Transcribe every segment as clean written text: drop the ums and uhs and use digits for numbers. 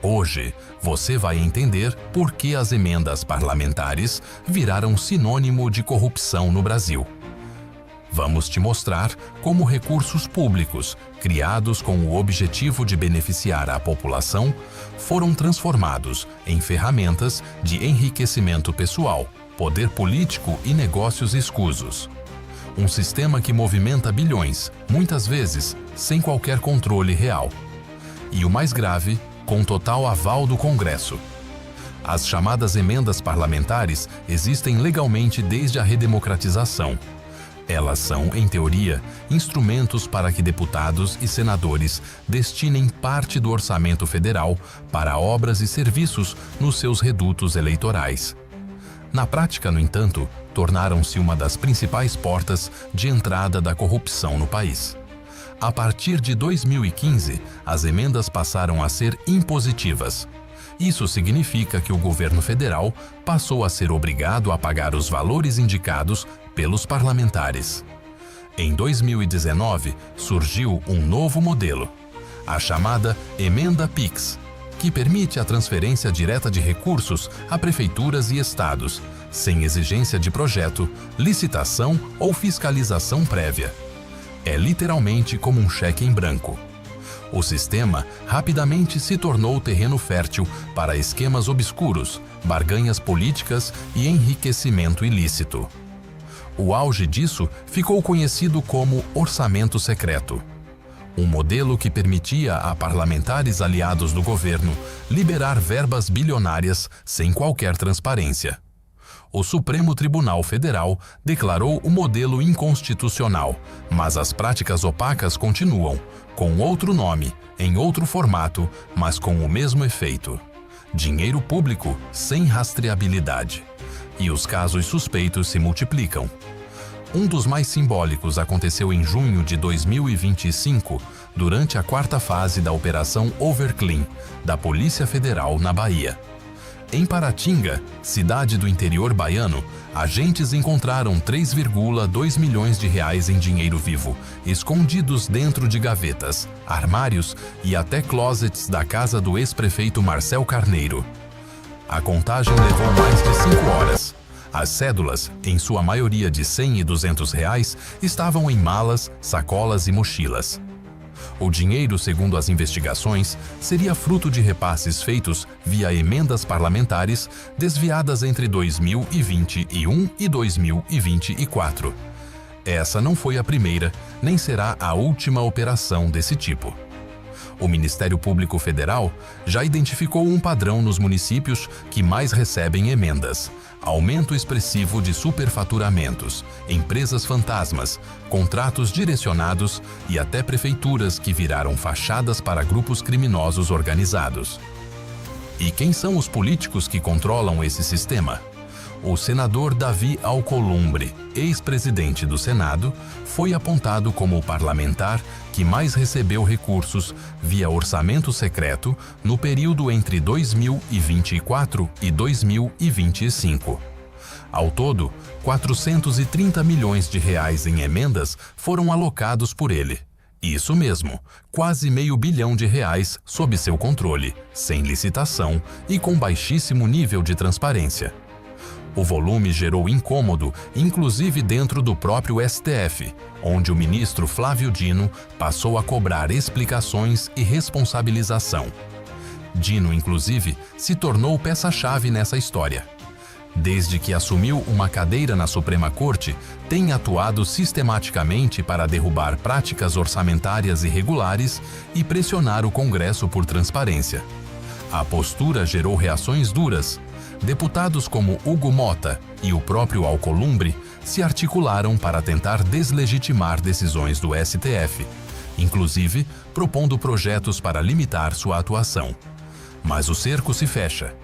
Hoje, você vai entender por que as emendas parlamentares viraram sinônimo de corrupção no Brasil. Vamos te mostrar como recursos públicos, criados com o objetivo de beneficiar a população, foram transformados em ferramentas de enriquecimento pessoal, poder político e negócios escusos. Um sistema que movimenta bilhões, muitas vezes sem qualquer controle real. E o mais grave, com total aval do Congresso. As chamadas emendas parlamentares existem legalmente desde a redemocratização. Elas são, em teoria, instrumentos para que deputados e senadores destinem parte do orçamento federal para obras e serviços nos seus redutos eleitorais. Na prática, no entanto, tornaram-se uma das principais portas de entrada da corrupção no país. A partir de 2015, as emendas passaram a ser impositivas. Isso significa que o governo federal passou a ser obrigado a pagar os valores indicados pelos parlamentares. Em 2019, surgiu um novo modelo, a chamada Emenda PIX, que permite a transferência direta de recursos a prefeituras e estados, sem exigência de projeto, licitação ou fiscalização prévia. É literalmente como um cheque em branco. O sistema rapidamente se tornou terreno fértil para esquemas obscuros, barganhas políticas e enriquecimento ilícito. O auge disso ficou conhecido como orçamento secreto. Um modelo que permitia a parlamentares aliados do governo liberar verbas bilionárias sem qualquer transparência. O Supremo Tribunal Federal declarou o modelo inconstitucional, mas as práticas opacas continuam, com outro nome, em outro formato, mas com o mesmo efeito. Dinheiro público sem rastreabilidade. E os casos suspeitos se multiplicam. Um dos mais simbólicos aconteceu em junho de 2025, durante a quarta fase da Operação Overclean, da Polícia Federal na Bahia. Em Paratinga, cidade do interior baiano, agentes encontraram 3,2 milhões de reais em dinheiro vivo, escondidos dentro de gavetas, armários e até closets da casa do ex-prefeito Marcel Carneiro. A contagem levou mais de 5 horas. As cédulas, em sua maioria de 100 e 200 reais, estavam em malas, sacolas e mochilas. O dinheiro, segundo as investigações, seria fruto de repasses feitos via emendas parlamentares desviadas entre 2021 e 2024. Essa não foi a primeira, nem será a última operação desse tipo. O Ministério Público Federal já identificou um padrão nos municípios que mais recebem emendas: aumento expressivo de superfaturamentos, empresas fantasmas, contratos direcionados e até prefeituras que viraram fachadas para grupos criminosos organizados. E quem são os políticos que controlam esse sistema? O senador Davi Alcolumbre, ex-presidente do Senado, foi apontado como o parlamentar que mais recebeu recursos via orçamento secreto no período entre 2024 e 2025. Ao todo, 430 milhões de reais em emendas foram alocados por ele. Isso mesmo, quase R$500 bilhão sob seu controle, sem licitação e com baixíssimo nível de transparência. O volume gerou incômodo, inclusive dentro do próprio STF, onde o ministro Flávio Dino passou a cobrar explicações e responsabilização. Dino, inclusive, se tornou peça-chave nessa história. Desde que assumiu uma cadeira na Suprema Corte, tem atuado sistematicamente para derrubar práticas orçamentárias irregulares e pressionar o Congresso por transparência. A postura gerou reações duras. Deputados como Hugo Mota e o próprio Alcolumbre se articularam para tentar deslegitimar decisões do STF, inclusive propondo projetos para limitar sua atuação. Mas o cerco se fecha.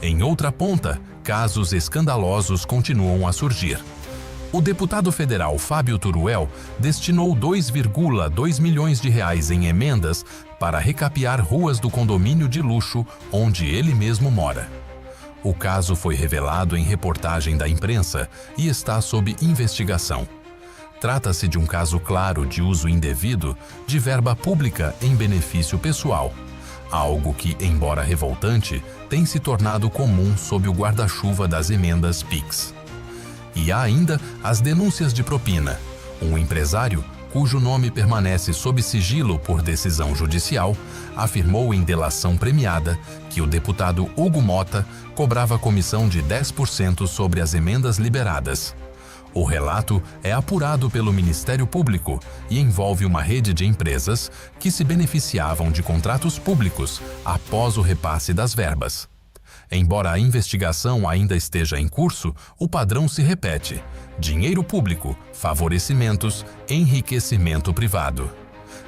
Em outra ponta, casos escandalosos continuam a surgir. O deputado federal Fábio Turuel destinou 2,2 milhões de reais em emendas para recapear ruas do condomínio de luxo onde ele mesmo mora. O caso foi revelado em reportagem da imprensa e está sob investigação. Trata-se de um caso claro de uso indevido de verba pública em benefício pessoal. algo que, embora revoltante, tem se tornado comum sob o guarda-chuva das emendas PIX. E há ainda as denúncias de propina. Um empresário, cujo nome permanece sob sigilo por decisão judicial, afirmou em delação premiada que o deputado Hugo Mota cobrava comissão de 10% sobre as emendas liberadas. O relato é apurado pelo Ministério Público e envolve uma rede de empresas que se beneficiavam de contratos públicos após o repasse das verbas. Embora a investigação ainda esteja em curso, o padrão se repete: dinheiro público, favorecimentos, enriquecimento privado.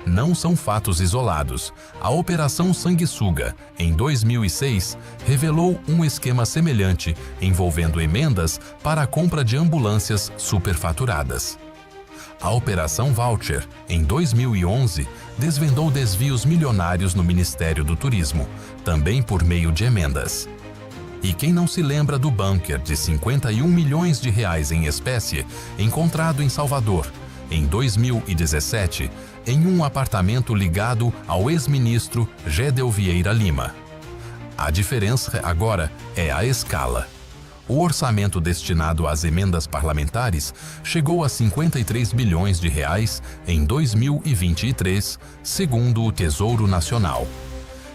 Não são fatos isolados. A Operação Sanguessuga, em 2006, revelou um esquema semelhante envolvendo emendas para a compra de ambulâncias superfaturadas. A Operação Voucher, em 2011, desvendou desvios milionários no Ministério do Turismo, também por meio de emendas. E quem não se lembra do bunker de 51 milhões de reais em espécie encontrado em Salvador, em 2017, em um apartamento ligado ao ex-ministro Gedel Vieira Lima. A diferença agora é a escala. O orçamento destinado às emendas parlamentares chegou a 53 bilhões de reais em 2023, segundo o Tesouro Nacional.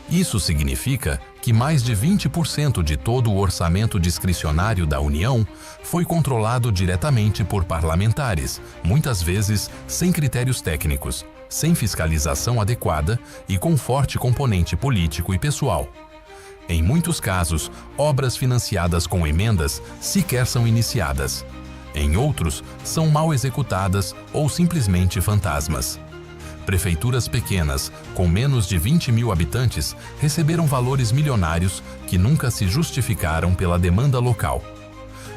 Isso significa que mais de 20% de todo o orçamento discricionário da União foi controlado diretamente por parlamentares, muitas vezes sem critérios técnicos, sem fiscalização adequada e com forte componente político e pessoal. Em muitos casos, obras financiadas com emendas sequer são iniciadas. Em outros, são mal executadas ou simplesmente fantasmas. Prefeituras pequenas, com menos de 20 mil habitantes, receberam valores milionários que nunca se justificaram pela demanda local.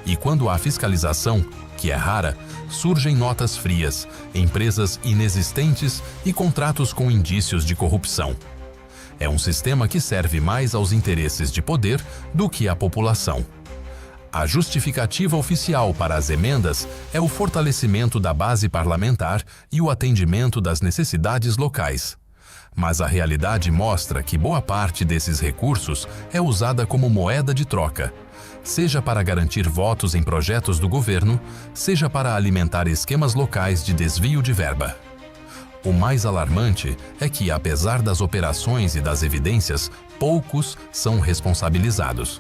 E quando há fiscalização, que é rara, surgem notas frias, empresas inexistentes e contratos com indícios de corrupção. É um sistema que serve mais aos interesses de poder do que à população. A justificativa oficial para as emendas é o fortalecimento da base parlamentar e o atendimento das necessidades locais. Mas a realidade mostra que boa parte desses recursos é usada como moeda de troca, seja para garantir votos em projetos do governo, seja para alimentar esquemas locais de desvio de verba. O mais alarmante é que, apesar das operações e das evidências, poucos são responsabilizados.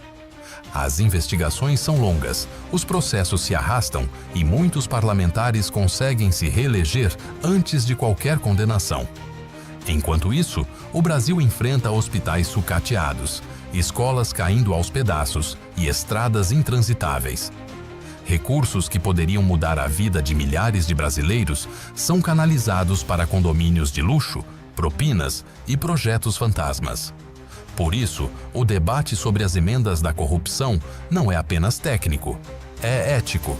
As investigações são longas, os processos se arrastam e muitos parlamentares conseguem se reeleger antes de qualquer condenação. Enquanto isso, o Brasil enfrenta hospitais sucateados, escolas caindo aos pedaços e estradas intransitáveis. Recursos que poderiam mudar a vida de milhares de brasileiros são canalizados para condomínios de luxo, propinas e projetos fantasmas. Por isso, o debate sobre as emendas da corrupção não é apenas técnico, é ético.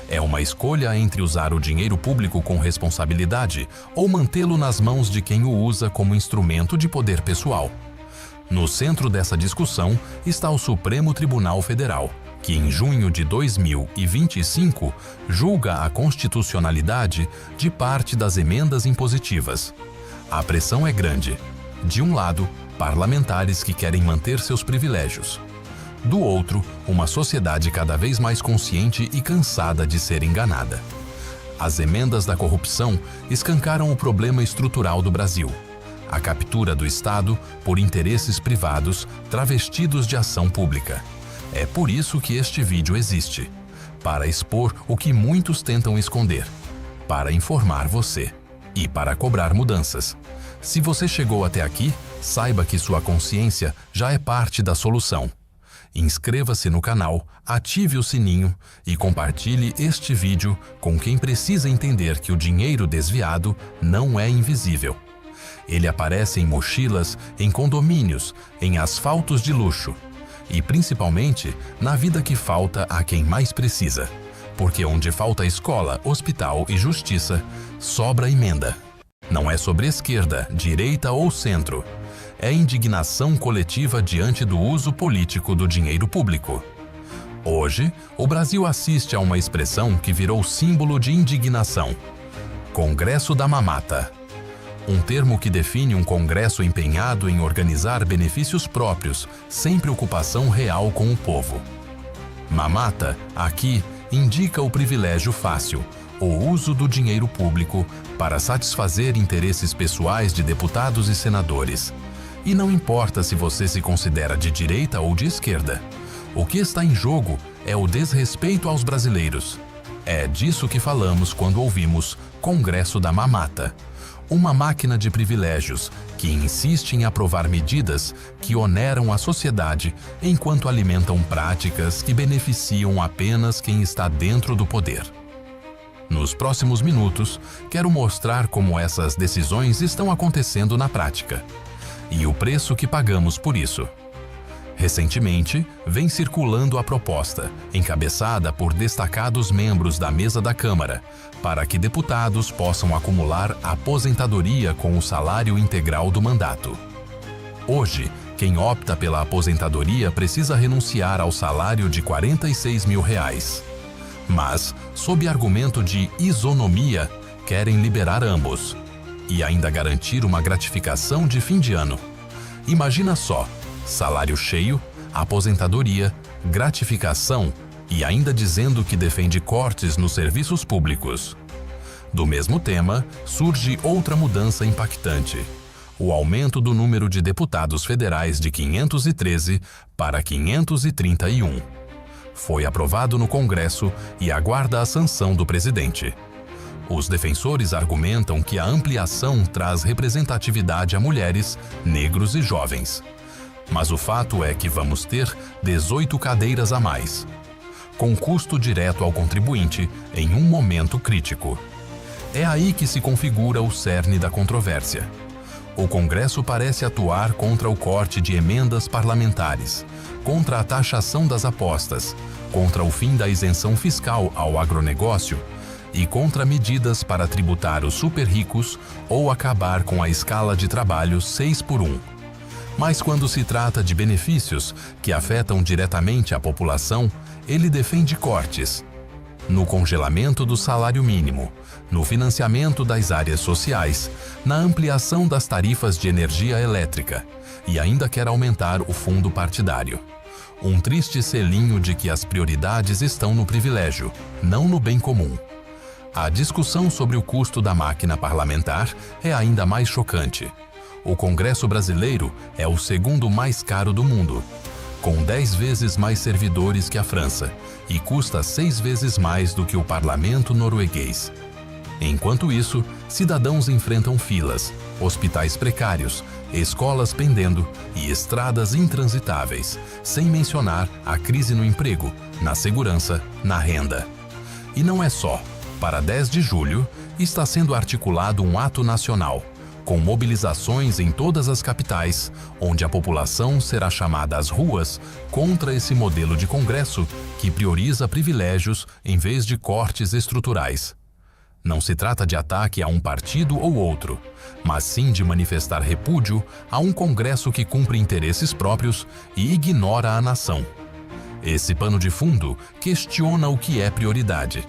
É uma escolha entre usar o dinheiro público com responsabilidade ou mantê-lo nas mãos de quem o usa como instrumento de poder pessoal. No centro dessa discussão está o Supremo Tribunal Federal, que em junho de 2025 julga a constitucionalidade de parte das emendas impositivas. A pressão é grande. De um lado, parlamentares que querem manter seus privilégios. Do outro, uma sociedade cada vez mais consciente e cansada de ser enganada. As emendas da corrupção escancaram o problema estrutural do Brasil: a captura do Estado por interesses privados travestidos de ação pública. É por isso que este vídeo existe, para expor o que muitos tentam esconder, para informar você e para cobrar mudanças. Se você chegou até aqui, saiba que sua consciência já é parte da solução. Inscreva-se no canal, ative o sininho e compartilhe este vídeo com quem precisa entender que o dinheiro desviado não é invisível. Ele aparece em mochilas, em condomínios, em asfaltos de luxo e, principalmente, na vida que falta a quem mais precisa. Porque onde falta escola, hospital e justiça, sobra emenda. Não é sobre esquerda, direita ou centro. É indignação coletiva diante do uso político do dinheiro público. Hoje, o Brasil assiste a uma expressão que virou símbolo de indignação: Congresso da Mamata. um termo que define um Congresso empenhado em organizar benefícios próprios, sem preocupação real com o povo. Mamata, aqui, indica o privilégio fácil, o uso do dinheiro público para satisfazer interesses pessoais de deputados e senadores. E não importa se você se considera de direita ou de esquerda. O que está em jogo é o desrespeito aos brasileiros. É disso que falamos quando ouvimos Congresso da Mamata. Uma máquina de privilégios que insiste em aprovar medidas que oneram a sociedade enquanto alimentam práticas que beneficiam apenas quem está dentro do poder. Nos próximos minutos, quero mostrar como essas decisões estão acontecendo na prática e o preço que pagamos por isso. Recentemente, vem circulando a proposta, encabeçada por destacados membros da mesa da Câmara, para que deputados possam acumular aposentadoria com o salário integral do mandato. Hoje, quem opta pela aposentadoria precisa renunciar ao salário de R$ 46 mil. Mas, sob argumento de isonomia, querem liberar ambos e ainda garantir uma gratificação de fim de ano. Imagina só, salário cheio, aposentadoria, gratificação e ainda dizendo que defende cortes nos serviços públicos. Do mesmo tema, surge outra mudança impactante: o aumento do número de deputados federais de 513 para 531. Foi aprovado no Congresso e aguarda a sanção do presidente. Os defensores argumentam que a ampliação traz representatividade a mulheres, negros e jovens. Mas o fato é que vamos ter 18 cadeiras a mais, com custo direto ao contribuinte em um momento crítico. É aí que se configura o cerne da controvérsia. O Congresso parece atuar contra o corte de emendas parlamentares, contra a taxação das apostas, contra o fim da isenção fiscal ao agronegócio e contra medidas para tributar os super-ricos ou acabar com a escala de trabalho 6x1. Mas quando se trata de benefícios que afetam diretamente a população, ele defende cortes no congelamento do salário mínimo, no financiamento das áreas sociais, na ampliação das tarifas de energia elétrica e ainda quer aumentar o fundo partidário. Um triste selinho de que as prioridades estão no privilégio, não no bem comum. A discussão sobre o custo da máquina parlamentar é ainda mais chocante. O Congresso brasileiro é o segundo mais caro do mundo, com 10 vezes mais servidores que a França e custa 6 vezes mais do que o parlamento norueguês. Enquanto isso, cidadãos enfrentam filas, hospitais precários, escolas pendendo e estradas intransitáveis, sem mencionar a crise no emprego, na segurança, na renda. E não é só. Para 10 de julho, está sendo articulado um ato nacional, com mobilizações em todas as capitais, onde a população será chamada às ruas contra esse modelo de Congresso que prioriza privilégios em vez de cortes estruturais. Não se trata de ataque a um partido ou outro, mas sim de manifestar repúdio a um Congresso que cumpre interesses próprios e ignora a nação. Esse pano de fundo questiona o que é prioridade.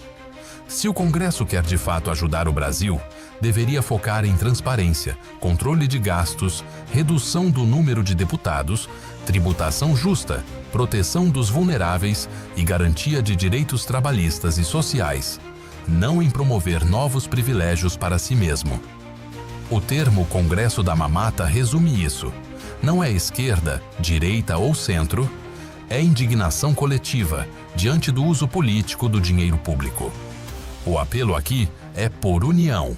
Se o Congresso quer de fato ajudar o Brasil, deveria focar em transparência, controle de gastos, redução do número de deputados, tributação justa, proteção dos vulneráveis e garantia de direitos trabalhistas e sociais, não em promover novos privilégios para si mesmo. O termo Congresso da Mamata resume isso. Não é esquerda, direita ou centro, é indignação coletiva diante do uso político do dinheiro público. O apelo aqui é por união.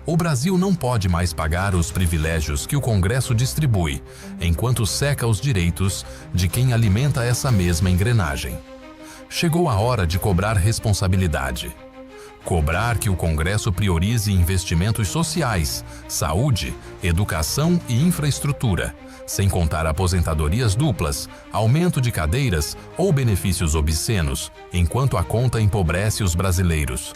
O Brasil não pode mais pagar os privilégios que o Congresso distribui, enquanto seca os direitos de quem alimenta essa mesma engrenagem. Chegou a hora de cobrar responsabilidade. Cobrar que o Congresso priorize investimentos sociais, saúde, educação e infraestrutura, sem contar aposentadorias duplas, aumento de cadeiras ou benefícios obscenos, enquanto a conta empobrece os brasileiros.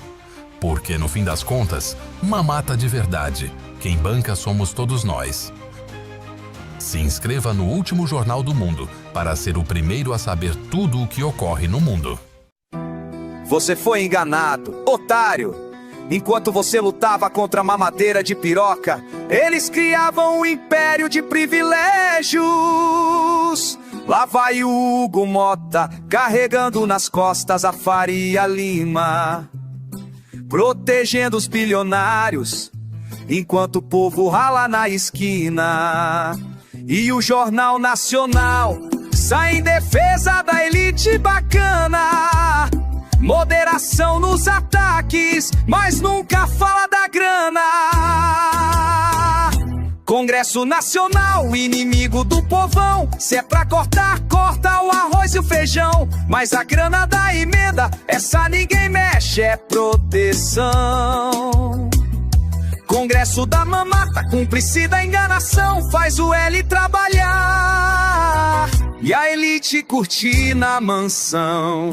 Porque, no fim das contas, mamata de verdade. Quem banca somos todos nós. Se inscreva no último jornal do mundo para ser o primeiro a saber tudo o que ocorre no mundo. Você foi enganado, otário! Enquanto você lutava contra a mamadeira de piroca, eles criavam um império de privilégios. Lá vai o Hugo Mota, carregando nas costas a Faria Lima, protegendo os bilionários, enquanto o povo rala na esquina. E o Jornal Nacional sai em defesa da elite bacana. Moderação nos ataques, mas nunca fala da grana. Congresso Nacional, inimigo do povão. Se é pra cortar, corta o arroz e o feijão. Mas a grana da emenda, essa ninguém mexe, é proteção. Congresso da mamata, cúmplice da enganação, faz o L trabalhar e a elite curtir na mansão.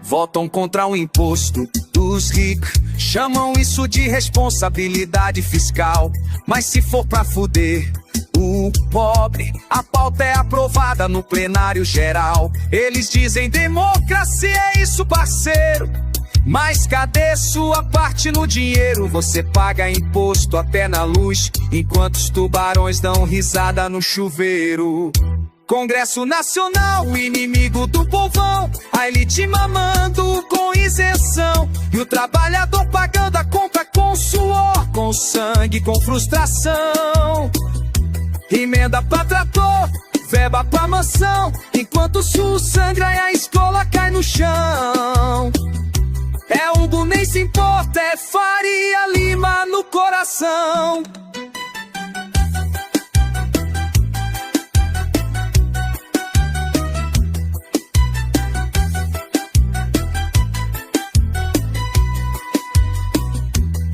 Votam contra o imposto dos ricos, chamam isso de responsabilidade fiscal. Mas se for pra fuder o pobre, a pauta é aprovada no plenário geral. Eles dizem democracia é isso, parceiro, mas cadê sua parte no dinheiro? Você paga imposto até na luz, enquanto os tubarões dão risada no chuveiro. Congresso Nacional, o inimigo do povão, a elite mamando com isenção, e o trabalhador pagando a conta com suor, com sangue, com frustração. Emenda pra trator, verba pra mansão, enquanto o SUS sangra e a escola cai no chão. É Hugo, nem se importa, é Faria Lima no coração.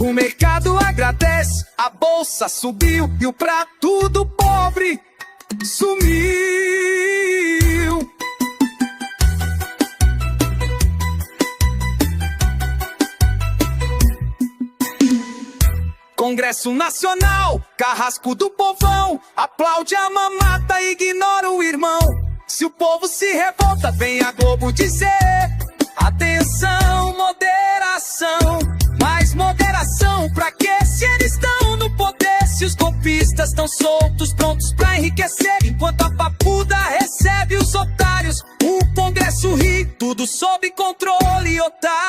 O mercado agradece, a bolsa subiu e o prato do pobre sumiu. Congresso Nacional, carrasco do povão, aplaude a mamata e ignora o irmão. Se o povo se revolta, vem a Globo dizer: atenção, moderação. Mas moderação pra quê? Se eles estão no poder, se os golpistas estão soltos, prontos pra enriquecer, enquanto a papuda recebe os otários. O Congresso ri, tudo sob controle, otário.